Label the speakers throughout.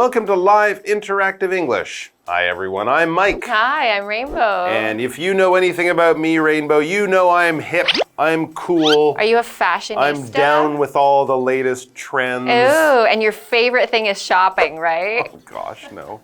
Speaker 1: Welcome to Live Interactive English. Hi everyone, I'm Mike.
Speaker 2: Hi, I'm Rainbow.
Speaker 1: And if you know anything about me, Rainbow, you know I'm hip, I'm cool.
Speaker 2: Are you a fashionista?
Speaker 1: I'm down with all the latest trends.
Speaker 2: Ooh, and your favorite thing is shopping, right?
Speaker 1: Oh gosh, no.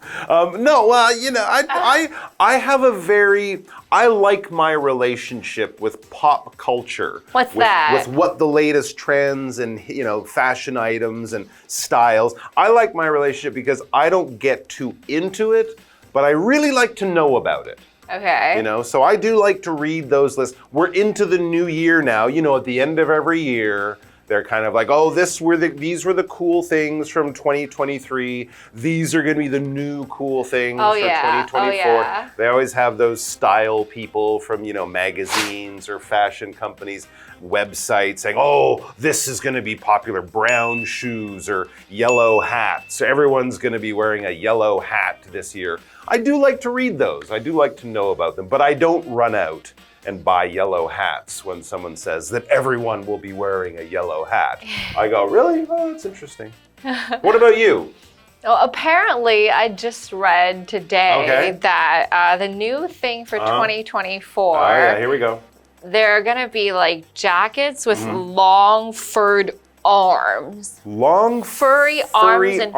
Speaker 1: I like my relationship with pop culture.
Speaker 2: What's that?
Speaker 1: With what the latest trends and, fashion items and styles. I like my relationship because I don't get too into it, but I really like to know about it.
Speaker 2: Okay.
Speaker 1: So I do like to read those lists. We're into the new year now. At the end of every year, they're kind of like, oh, these were the cool things from 2023. These are going to be the new cool things for 2024.
Speaker 2: Oh, yeah.
Speaker 1: They always have those style people from, magazines or fashion companies, websites saying, oh, this is going to be popular, brown shoes or yellow hats. So everyone's going to be wearing a yellow hat this year. I do like to read those. I do like to know about them, but I don't run out and buy yellow hats when someone says that everyone will be wearing a yellow hat. I go, really? Oh, that's interesting. What about you?
Speaker 2: Well, apparently, I just read today that the new thing for 2024.
Speaker 1: Oh, yeah, here we go.
Speaker 2: They're going to be like jackets with long furred arms.
Speaker 1: Long
Speaker 2: furry arms and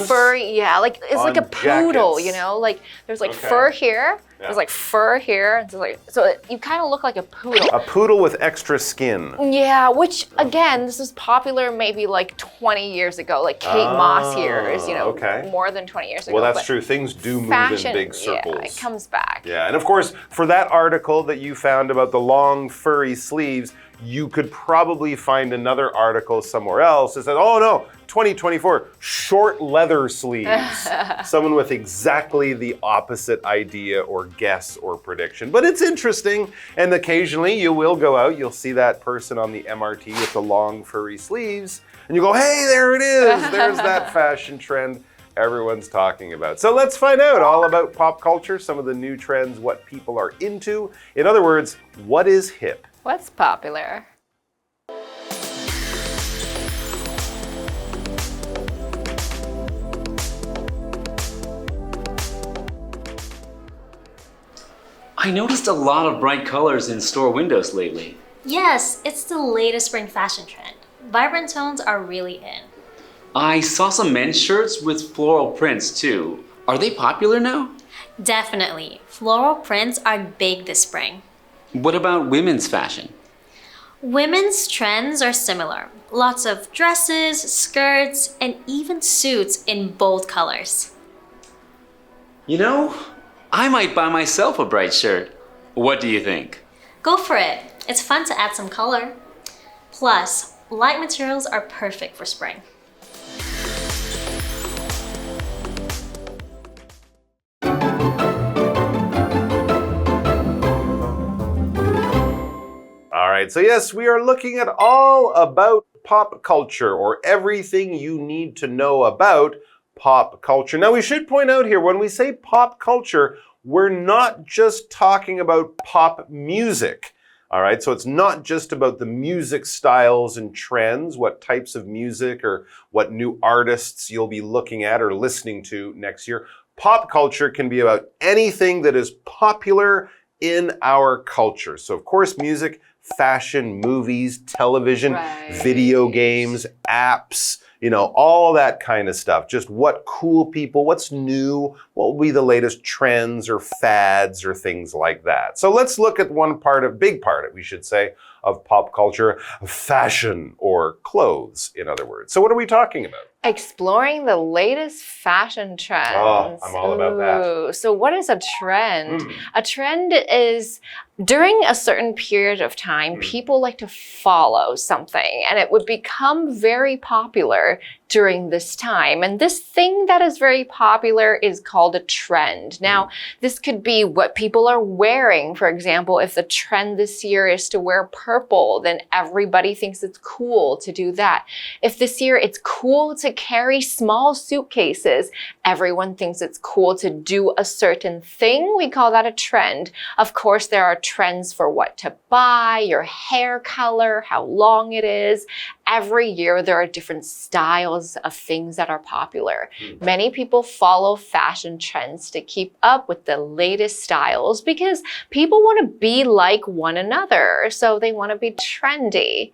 Speaker 2: furry, like it's like a poodle,
Speaker 1: jackets.
Speaker 2: Like there's like fur here, there's like fur here, and so you kind of look like a poodle.
Speaker 1: A poodle with extra skin.
Speaker 2: Yeah, which again, this was popular maybe like 20 years ago, like Kate Moss years, more than 20 years ago.
Speaker 1: Well, that's true. Things do move in big circles.
Speaker 2: Yeah, it comes back.
Speaker 1: Yeah, and of course, for that article that you found about the long furry sleeves, you could probably find another article somewhere else that said, oh no, 2024, short leather sleeves. Someone with exactly the opposite idea or guess or prediction. But it's interesting, and occasionally you will go out, you'll see that person on the MRT with the long furry sleeves, and you go, hey, there it is, there's that fashion trend everyone's talking about. So let's find out all about pop culture, some of the new trends, what people are into. In other words, what is hip?
Speaker 2: What's popular?
Speaker 3: I noticed a lot of bright colors in store windows lately.
Speaker 4: Yes, it's the latest spring fashion trend. Vibrant tones are really in.
Speaker 3: I saw some men's shirts with floral prints too. Are they popular now?
Speaker 4: Definitely. Floral prints are big this spring.
Speaker 3: What about women's fashion?
Speaker 4: Women's trends are similar. Lots of dresses, skirts, and even suits in bold colors.
Speaker 3: I might buy myself a bright shirt. What do you think?
Speaker 4: Go for it. It's fun to add some color. Plus, light materials are perfect for spring.
Speaker 1: So yes, we are looking at all about pop culture, or everything you need to know about pop culture. Now we should point out here, when we say pop culture, we're not just talking about pop music. All right, so it's not just about the music styles and trends, what types of music or what new artists you'll be looking at or listening to next year. Pop culture can be about anything that is popular in our culture. So of course, music, fashion, movies, television, video games, apps, all that kind of stuff. Just what cool people, what's new, what will be the latest trends or fads or things like that. So let's look at big part, we should say, of pop culture, fashion, or clothes, in other words. So what are we talking about?
Speaker 2: Exploring the latest fashion trends.
Speaker 1: Oh, I'm all about that.
Speaker 2: So what is a trend? A trend is during a certain period of time, people like to follow something, and it would become very popular during this time. And this thing that is very popular is called a trend. Now, this could be what people are wearing. For example, if the trend this year is to wear purple, then everybody thinks it's cool to do that. If this year it's cool to carry small suitcases, everyone thinks it's cool to do a certain thing. We call that a trend. Of course, there are trends for what to buy, your hair color, how long it is. every year there are different styles of things that are popular. Many people follow fashion trends to keep up with the latest styles because people want to be like one another. So they want to be trendy.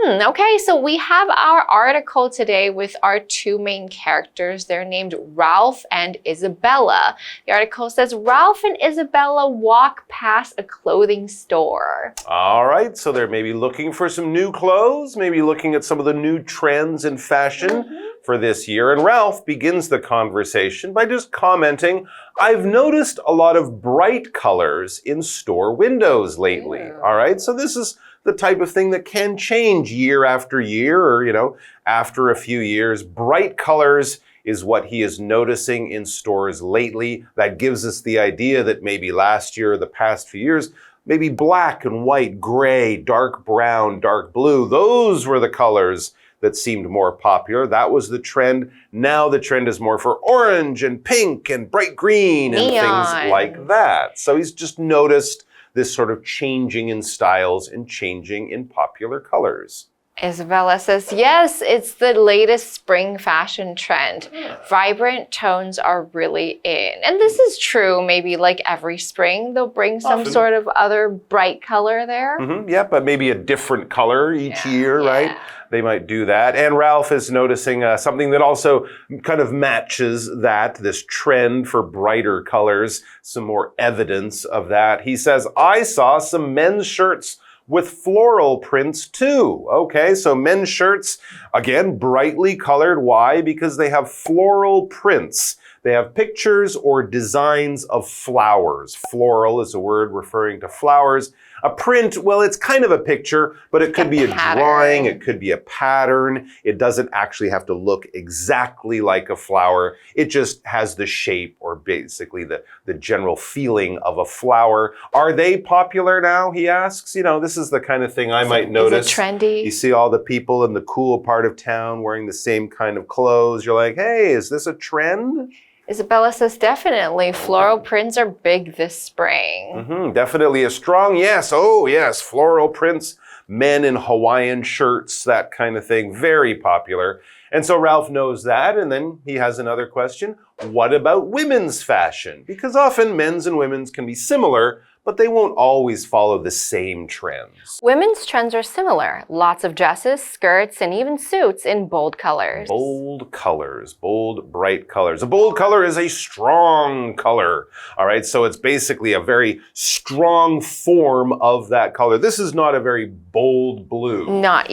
Speaker 2: Okay, so we have our article today with our two main characters. They're named Ralph and Isabella. The article says Ralph and Isabella walk past a clothing store.
Speaker 1: All right, so they're maybe looking for some new clothes, maybe looking at some of the new trends in fashion for this year. And Ralph begins the conversation by just commenting, I've noticed a lot of bright colors in store windows lately. All right, so this is the type of thing that can change year after year or, after a few years. Bright colors is what he is noticing in stores lately. That gives us the idea that maybe last year or the past few years, maybe black and white, gray, dark brown, dark blue, those were the colors that seemed more popular. That was the trend. Now the trend is more for orange and pink and bright green and things like that. So he's just noticed this sort of changing in styles and changing in popular colors.
Speaker 2: Isabella says, yes, it's the latest spring fashion trend. Vibrant tones are really in. And this is true, maybe like every spring, they'll bring some sort of other bright color there.
Speaker 1: Yeah, but maybe a different color each year, right? They might do that. And Ralph is noticing something that also kind of matches that, this trend for brighter colors, some more evidence of that. He says, I saw some men's shirts with floral prints too. Okay, so men's shirts, again, brightly colored. Why? Because they have floral prints. They have pictures or designs of flowers. Floral is a word referring to flowers. A print, well, it's kind of a picture, but it could be a drawing, it could be a pattern. It doesn't actually have to look exactly like a flower. It just has the shape or basically the general feeling of a flower. Are they popular now, he asks? This is the kind of thing I might notice.
Speaker 2: Is it trendy?
Speaker 1: You see all the people in the cool part of town wearing the same kind of clothes. You're like, hey, is this a trend?
Speaker 2: Isabella says, definitely. Floral prints are big this spring.
Speaker 1: Definitely a strong yes. Oh, yes. Floral prints, men in Hawaiian shirts, that kind of thing. Very popular. And so Ralph knows that. And then he has another question. What about women's fashion? Because often men's and women's can be similar, but they won't always follow the same trends.
Speaker 2: Women's trends are similar. Lots of dresses, skirts, and even suits in bold colors.
Speaker 1: Bold colors, bold, bright colors. A bold color is a strong color. All right, so it's basically a very strong form of that color. This is not a very bold blue.
Speaker 2: Not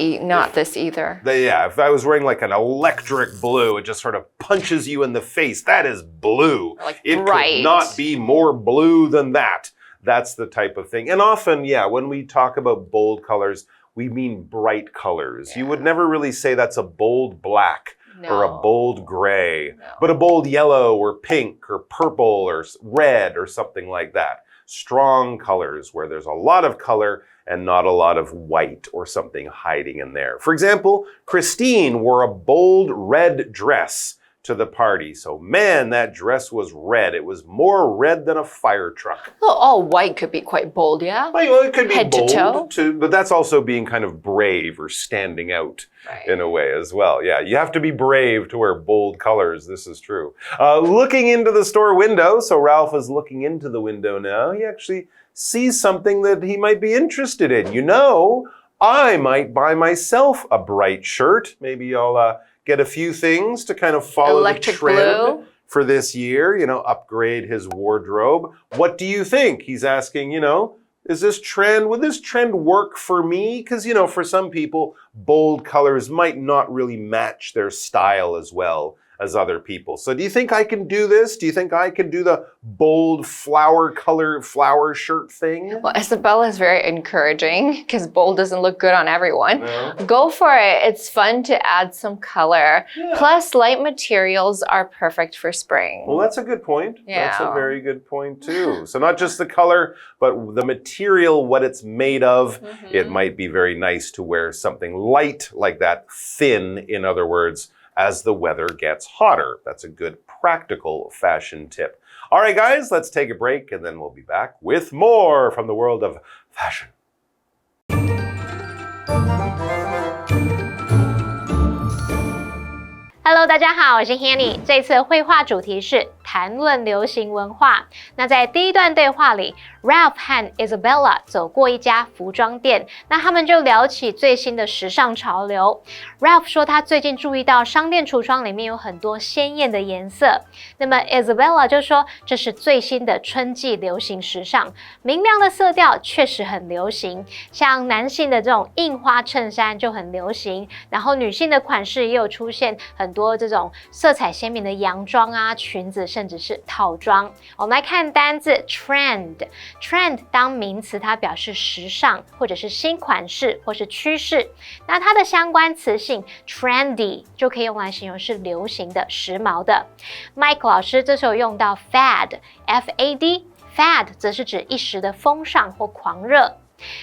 Speaker 2: this either.
Speaker 1: Yeah, if I was wearing like an electric blue, it just sort of punches you in the face. That is blue.
Speaker 2: Like
Speaker 1: it
Speaker 2: bright.
Speaker 1: could not be more blue than that. That's the type of thing. And often, when we talk about bold colors, we mean bright colors. You would never really say that's a bold black or a bold gray, but a bold yellow or pink or purple or red or something like that. Strong colors where there's a lot of color and not a lot of white or something hiding in there. For example, Christine wore a bold red dress to the party. So man, that dress was red. It was more red than a fire truck.
Speaker 2: Well, all white could be quite bold, yeah?
Speaker 1: Well, it could be
Speaker 2: Head
Speaker 1: bold
Speaker 2: to toe.
Speaker 1: too, but that's also being kind of brave or standing out in a way as well. Yeah, you have to be brave to wear bold colors. This is true. Looking into the store window. So Ralph is looking into the window now. He actually sees something that he might be interested in. I might buy myself a bright shirt. Maybe I'll get a few things to kind of follow the trend for this year, upgrade his wardrobe. What do you think? He's asking, would this trend work for me? Because, for some people, bold colors might not really match their style as well as other people. So do you think I can do this? Do you think I can do the bold flower shirt thing?
Speaker 2: Well, Isabella is very encouraging because bold doesn't look good on everyone.
Speaker 1: No.
Speaker 2: Go for it. It's fun to add some color.
Speaker 1: Yeah.
Speaker 2: Plus, light materials are perfect for spring.
Speaker 1: Well, that's a good point.
Speaker 2: Yeah.
Speaker 1: That's a very good point too. So not just the color, but the material, what it's made of. It might be very nice to wear something light like that, thin, in other words, as the weather gets hotter. That's a good practical fashion tip. All right, guys, let's take a break and then we'll be back with more from the world of fashion.
Speaker 4: Hello， 大家好，我是 Hanny。这次的绘画主题是谈论流行文化。那在第一段对话里 ，Ralph 和 Isabella 走过一家服装店，那他们就聊起最新的时尚潮流。Ralph 说他最近注意到商店橱窗里面有很多鲜艳的颜色。那么 Isabella 就说这是最新的春季流行时尚，明亮的色调确实很流行，像男性的这种印花衬衫就很流行，然后女性的款式也有出现很多这种色彩鲜明的洋装啊、裙子，甚至是套装。我们来看单字 trend。trend 当名词，它表示时尚或者是新款式或是趋势。那它的相关词性 trendy 就可以用来形容是流行的、时髦的。Mike 老师这时候用到 fad，F-A-D，fad 则是指一时的风尚或狂热。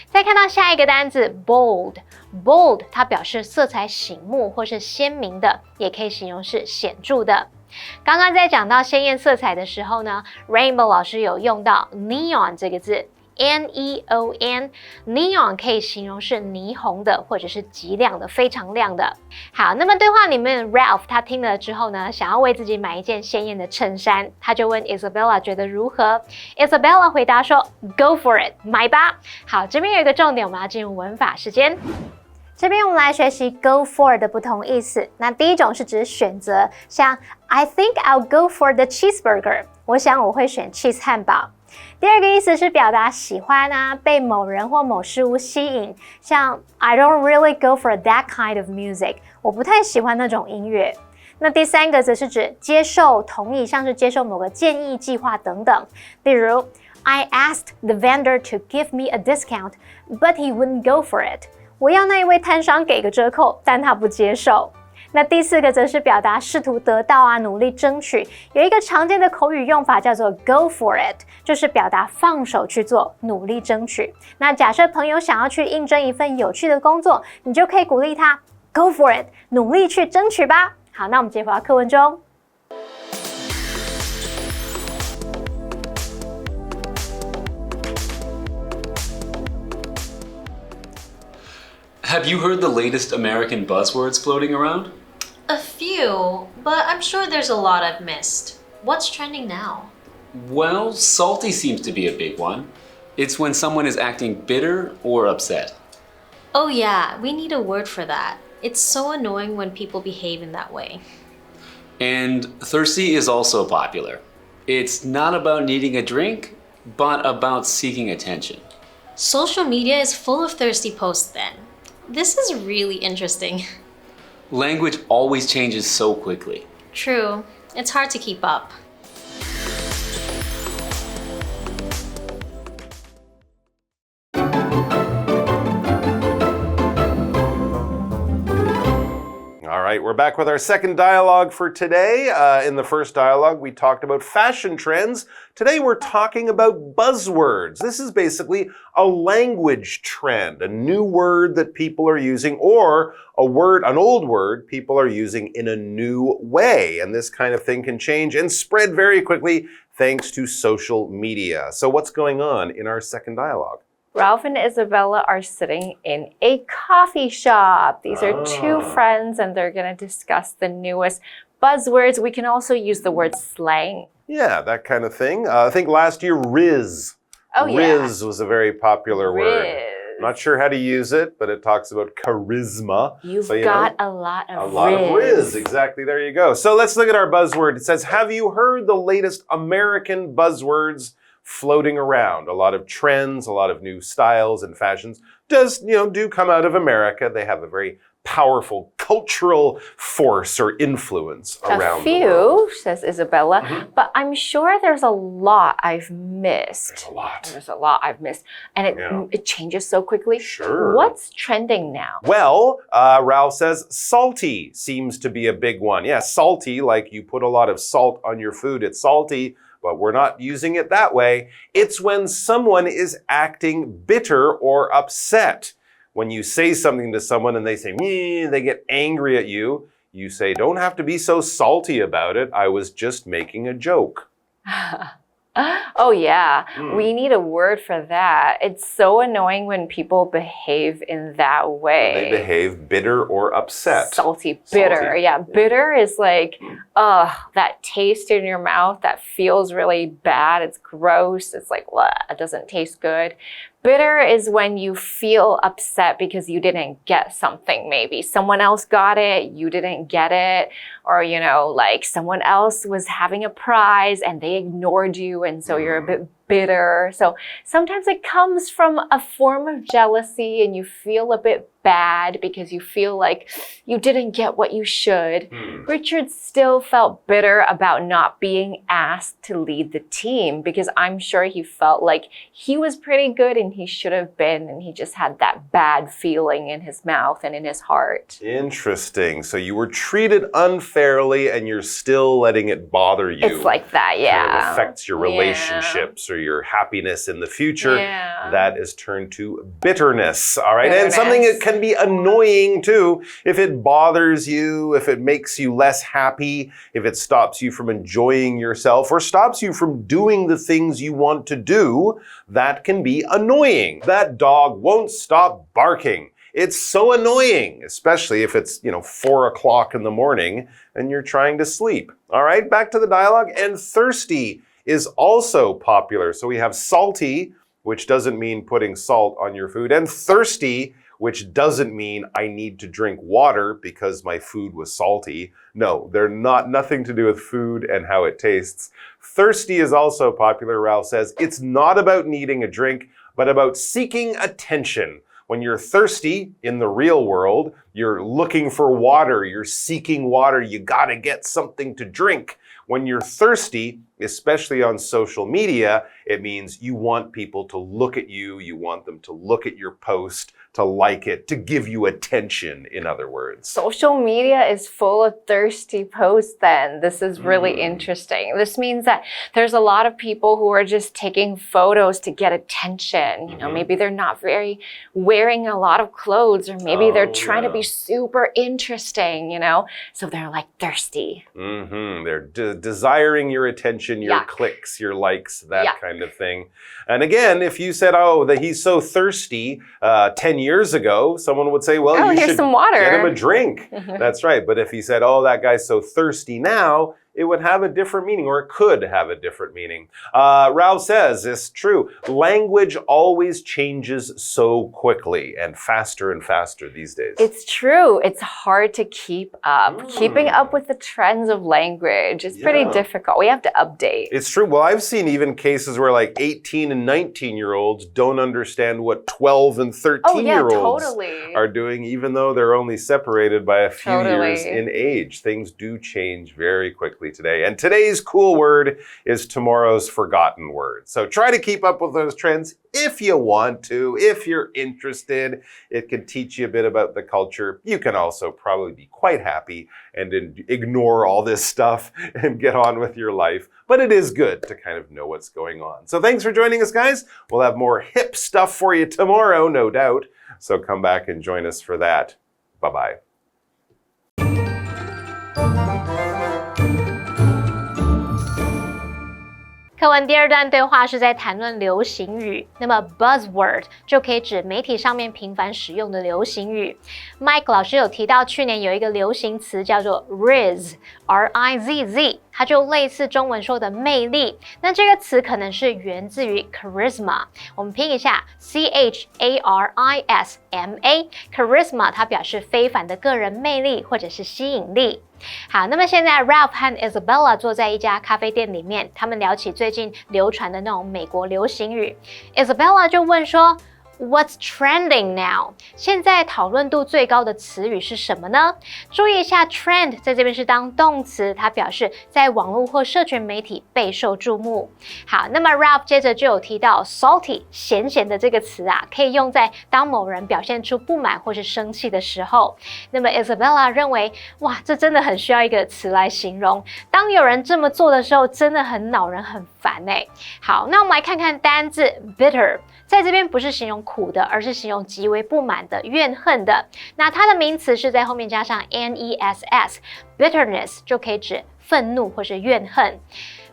Speaker 4: 再看到下一个单字 bold，bold 它表示色彩醒目或是鲜明的，也可以形容是显著的。刚刚在讲到鲜艳色彩的时候呢 ，Rainbow 老师有用到 neon 这个字 ，N-E-O-N，neon 可以形容是霓虹的或者是极亮的、非常亮的。好，那么对话里面 Ralph 他听了之后呢，想要为自己买一件鲜艳的衬衫，他就问 Isabella 觉得如何 ？Isabella 回答说 ：“Go for it， 买吧。”好，这边有一个重点，我们要进入文法时间。这边我们来学习 go for 的不同意思。那第一种是指选择，像 I think I'll go for the cheeseburger， 我想我会选 cheese 汉堡。第二个意思是表达喜欢啊，被某人或某事物吸引，像 I don't really go for that kind of music， 我不太喜欢那种音乐。那第三个则是指接受、同意，像是接受某个建议、计划等等。例如 I asked the vendor to give me a discount, but he wouldn't go for it。我要那一位摊商给个折扣，但他不接受。那第四个则是表达试图得到啊，努力争取。有一个常见的口语用法叫做 go for it， 就是表达放手去做，努力争取。那假设朋友想要去应征一份有趣的工作，你就可以鼓励他 go for it， 努力去争取吧。好，那我们接回到课文中。
Speaker 3: Have you heard the latest American buzzwords floating around?
Speaker 4: A few, but I'm sure there's a lot I've missed. What's trending now?
Speaker 3: Well, salty seems to be a big one. It's when someone is acting bitter or upset.
Speaker 4: Oh yeah, we need a word for that. It's so annoying when people behave in that way.
Speaker 3: And thirsty is also popular. It's not about needing a drink, but about seeking attention.
Speaker 4: Social media is full of thirsty posts then. This is really interesting.
Speaker 3: Language always changes so quickly.
Speaker 4: True. It's hard to keep up.
Speaker 1: All right, we're back with our second dialogue for today. In the first dialogue, we talked about fashion trends. Today, we're talking about buzzwords. This is basically a language trend, a new word that people are using, or an old word people are using in a new way. And this kind of thing can change and spread very quickly thanks to social media. So what's going on in our second dialogue?
Speaker 2: Ralph and Isabella are sitting in a coffee shop. These are two friends and they're going to discuss the newest buzzwords. We can also use the word slang.
Speaker 1: Yeah, that kind of thing. I think last year, Riz. Riz was a very popular word. I'm not sure how to use it, but it talks about charisma.
Speaker 2: You've got a lot of
Speaker 1: Riz. Exactly, there you go. So let's look at our buzzword. It says, have you heard the latest American buzzwords floating around? A lot of trends, a lot of new styles and fashions do come out of America. They have a very powerful cultural force or influence around the world.
Speaker 2: A few, says Isabella, but I'm sure there's a lot I've missed. There's a lot I've missed. And it changes so quickly.
Speaker 1: Sure.
Speaker 2: What's trending now?
Speaker 1: Well, Ralph says salty seems to be a big one. Yeah, salty, like you put a lot of salt on your food, it's salty. But we're not using it that way. It's when someone is acting bitter or upset. When you say something to someone and they say, they get angry at you, you say, don't have to be so salty about it. I was just making a joke.
Speaker 2: Oh, yeah. We need a word for that. It's so annoying when people behave in that way.
Speaker 1: They behave bitter or upset.
Speaker 2: Salty, bitter.
Speaker 1: Salty.
Speaker 2: Yeah, bitter is like, that taste in your mouth that feels really bad. It's gross. It's like, it doesn't taste good. Bitter is when you feel upset because you didn't get something, maybe. Someone else got it, you didn't get it. Or, like someone else was having a prize and they ignored you, and so you're a bit bitter. So sometimes it comes from a form of jealousy and you feel a bit bad because you feel like you didn't get what you should. Richard still felt bitter about not being asked to lead the team because I'm sure he felt like he was pretty good and he should have been, and he just had that bad feeling in his mouth and in his heart.
Speaker 1: Interesting. So you were treated unfairly and you're still letting it bother you.
Speaker 2: It's like that, yeah.
Speaker 1: Kind of affects your relationships or your happiness in the future.
Speaker 2: Yeah.
Speaker 1: That is turned to bitterness. All right.
Speaker 2: Bitterness.
Speaker 1: And something that can be annoying too. If it bothers you, if it makes you less happy, if it stops you from enjoying yourself or stops you from doing the things you want to do, that can be annoying. That dog won't stop barking. It's so annoying, especially if it's, 4 o'clock in the morning and you're trying to sleep. All right, back to the dialogue. And thirsty is also popular. So we have salty, which doesn't mean putting salt on your food, and thirsty, which doesn't mean I need to drink water because my food was salty. No, they're nothing to do with food and how it tastes. Thirsty is also popular, Ralph says. It's not about needing a drink, but about seeking attention. When you're thirsty in the real world, you're looking for water, you're seeking water, you gotta get something to drink. When you're thirsty, especially on social media, it means you want people to look at you, you want them to look at your post, to like it, to give you attention, in other words.
Speaker 2: Social media is full of thirsty posts then. This is really interesting. This means that there's a lot of people who are just taking photos to get attention. Maybe they're not wearing a lot of clothes, or maybe they're trying to be super interesting, so they're like thirsty.
Speaker 1: They're desiring your attention, your clicks, your likes, that kind of thing. And again, if you said, that he's so thirsty 10 years ago, someone would say, well, you should
Speaker 2: some water.
Speaker 1: Get him a drink. That's right. But if he said, that guy's so thirsty now, it would have a different meaning, or it could have a different meaning. Rao says it's true. Language always changes so quickly and faster these days.
Speaker 2: It's true. It's hard to keep up. Keeping up with the trends of language is pretty difficult. We have to update.
Speaker 1: It's true. Well, I've seen even cases where like 18 and 19-year-olds don't understand what 12 and 13-year-olds are doing, even though they're only separated by a few years in age. Things do change very quickly today. And today's cool word is tomorrow's forgotten word. So try to keep up with those trends if you want to, if you're interested. It can teach you a bit about the culture. You can also probably be quite happy and ignore all this stuff and get on with your life. But it is good to kind of know what's going on. So thanks for joining us, guys. We'll have more hip stuff for you tomorrow, no doubt. So come back and join us for that. Bye-bye.
Speaker 4: 课文第二段对话是在谈论流行语，那么 buzzword 就可以指媒体上面频繁使用的流行语。Mike 老师有提到，去年有一个流行词叫做 Rizz，R-I-Z-Z， 它就类似中文说的魅力。那这个词可能是源自于 charisma， 我们拼一下 C-H-A-R-I-S-M-A，charisma 它表示非凡的个人魅力或者是吸引力。好，那么现在 Ralph 和 Isabella 坐在一家咖啡店里面，他们聊起最近流传的那种美国流行语。Isabella 就问说 What's trending now？ 现在讨论度最高的词语是什么呢？注意一下 trend 在这边是当动词，它表示在网络或社群媒体备受注目。好，那么 Ralph 接着就有提到 salty 咸咸的这个词啊，可以用在当某人表现出不满或是生气的时候。那么 Isabella 认为，哇，这真的很需要一个词来形容。当有人这么做的时候，真的很恼人，很烦欸。好，那我们来看看单字 bitter。在这边不是形容苦的，而是形容极为不满的、怨恨的。那它的名词是在后面加上 ness，bitterness 就可以指愤怒或是怨恨。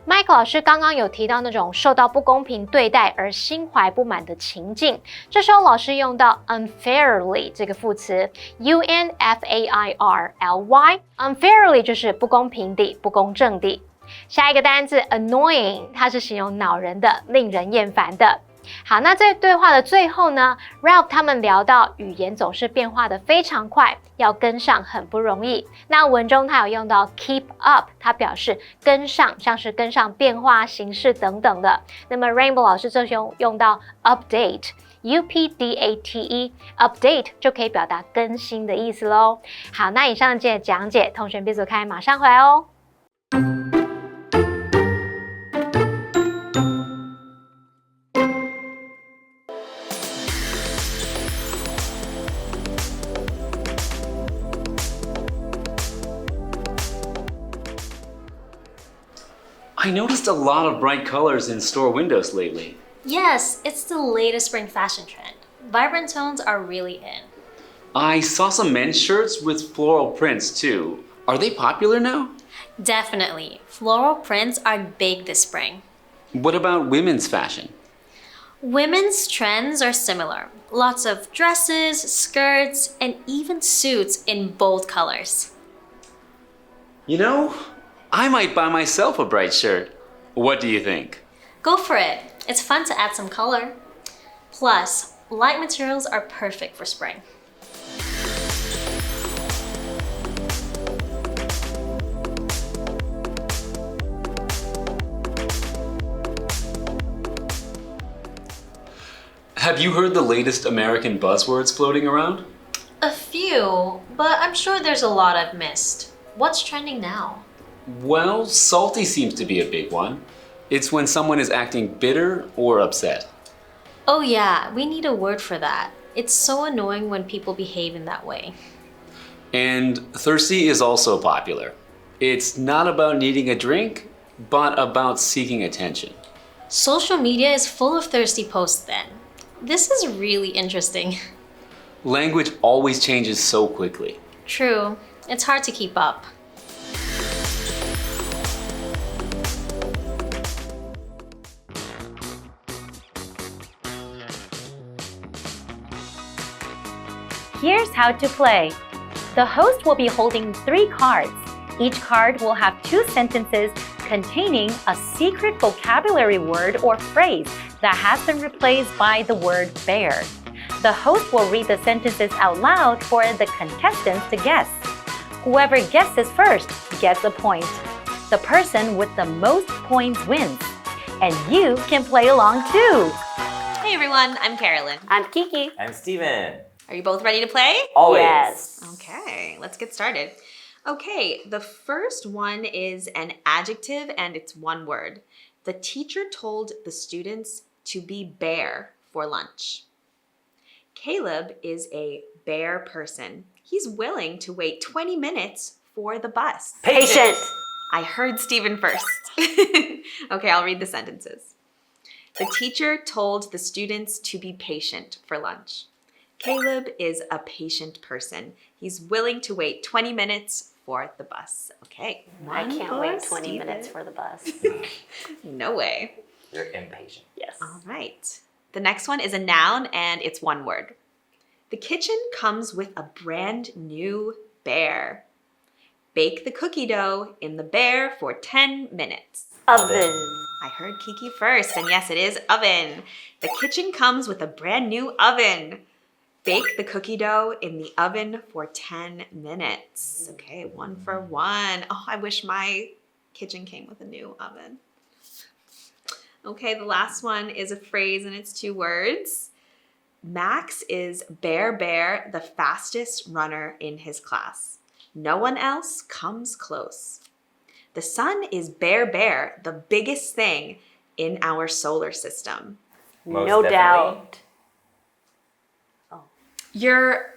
Speaker 4: Mike 老师刚刚有提到那种受到不公平对待而心怀不满的情境，这时候老师用到 unfairly 这个副词 unfairly，unfairly 就是不公平地、不公正地。下一个单字 annoying， 它是形容恼人的、令人厌烦的。好，那在对话的最后呢 Ralph 他们聊到语言总是变化的非常快，要跟上很不容易。那文中他有用到 keep up， 它表示跟上，像是跟上变化形式等等的。那么 Rainbow 老师这用到 update update update 就可以表达更新的意思咯。好，那以上的讲解同学别走开，马上回来哦。
Speaker 3: I noticed a lot of bright colors in store windows lately.
Speaker 5: Yes, it's the latest spring fashion trend. Vibrant tones are really in.
Speaker 3: I saw some men's shirts with floral prints too. Are they popular now?
Speaker 5: Definitely. Floral prints are big this spring.
Speaker 3: What about women's fashion?
Speaker 5: Women's trends are similar. Lots of dresses, skirts, and even suits in bold colors.
Speaker 3: You know, I might buy myself a bright shirt. What do you think?
Speaker 5: Go for it. It's fun to add some color. Plus, light materials are perfect for spring.
Speaker 3: Have you heard the latest American buzzwords floating around?
Speaker 5: A few, but I'm sure there's a lot I've missed. What's trending now?
Speaker 3: Well, salty seems to be a big one. It's when someone is acting bitter or upset.
Speaker 5: Oh yeah, we need a word for that. It's so annoying when people behave in that way.
Speaker 3: And thirsty is also popular. It's not about needing a drink, but about seeking attention.
Speaker 5: Social media is full of thirsty posts then. This is really interesting.
Speaker 3: Language always changes so quickly.
Speaker 5: True, it's hard to keep up.
Speaker 6: Here's how to play. The host will be holding 3 cards. Each card will have 2 sentences containing a secret vocabulary word or phrase that has been replaced by the word bear. The host will read the sentences out loud for the contestants to guess. Whoever guesses first gets a point. The person with the most points wins. And you can play along too.
Speaker 7: Hey everyone, I'm Carolyn.
Speaker 6: I'm Kiki.
Speaker 8: I'm Stephen.
Speaker 7: Are you both ready to play?
Speaker 8: Always.
Speaker 6: Yes.
Speaker 7: Okay, let's get started. Okay, the first one is an adjective and it's one word. The teacher told the students to be bear for lunch. Caleb is a bear person. He's willing to wait 20 minutes for the bus.
Speaker 6: Patient.
Speaker 7: I heard Stephen first. Okay, I'll read the sentences. The teacher told the students to be patient for lunch. Caleb is a patient person. He's willing to wait 20 minutes for the bus. Okay.
Speaker 6: I can't wait 20 minutes for the bus.
Speaker 7: No way.
Speaker 8: You're impatient.
Speaker 6: Yes.
Speaker 7: All right. The next one is a noun and it's one word. The kitchen comes with a brand new bear. Bake the cookie dough in the bear for 10 minutes.
Speaker 6: Oven.
Speaker 7: I heard Kiki first, and yes, it is oven. The kitchen comes with a brand new oven. Bake the cookie dough in the oven for 10 minutes. Okay, 1 for 1. Oh, I wish my kitchen came with a new oven. Okay, the last one is a phrase and it's 2 words. Max is bear, the fastest runner in his class. No one else comes close. The sun is bear, the biggest thing in our solar system.
Speaker 8: Most
Speaker 6: No
Speaker 8: definitely.
Speaker 6: doubt.
Speaker 7: You're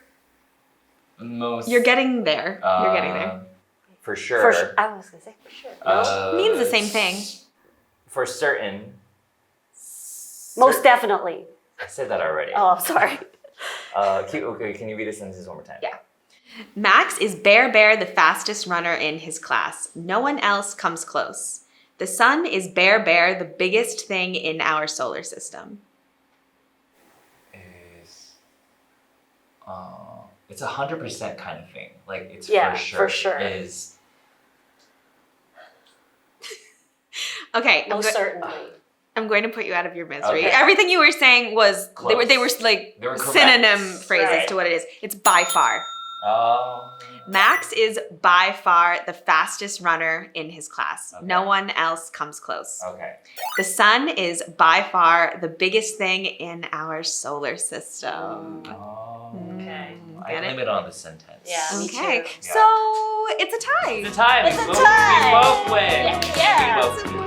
Speaker 7: getting there. You're getting there.
Speaker 8: For sure.
Speaker 6: I was going to say for sure.
Speaker 7: Means the same thing.
Speaker 8: For certain.
Speaker 6: Most definitely.
Speaker 8: I said that already.
Speaker 6: Oh, I'm sorry.
Speaker 8: Okay, can you read the sentences one more time?
Speaker 7: Yeah. Max is bear, the fastest runner in his class. No one else comes close. The sun is bare, the biggest thing in our solar system.
Speaker 8: It's 100% kind of thing. Like it's
Speaker 2: Yeah,
Speaker 8: for sure.
Speaker 2: for sure.
Speaker 8: Is
Speaker 7: Okay.
Speaker 2: certainly.
Speaker 7: I'm going to put you out of your misery.
Speaker 8: Okay.
Speaker 7: Everything you were saying was
Speaker 8: Close.
Speaker 7: they were like
Speaker 8: They were correct.
Speaker 7: synonym phrases
Speaker 8: Right.
Speaker 7: to what it is. It's by far.
Speaker 8: Oh.
Speaker 7: Max is by far the fastest runner in his class.
Speaker 8: Okay.
Speaker 7: No one else comes close.
Speaker 8: Okay.
Speaker 7: The sun is by far the biggest thing in our solar system.
Speaker 8: Oh.
Speaker 2: Okay.
Speaker 8: I
Speaker 7: Get it?
Speaker 8: blame it on the sentence.
Speaker 2: Yeah. Me
Speaker 7: Okay,
Speaker 2: too.
Speaker 7: so it's a tie.
Speaker 8: It's a tie.
Speaker 2: It's a
Speaker 8: We
Speaker 2: tie.
Speaker 8: both win.
Speaker 2: Yeah.
Speaker 8: We both win.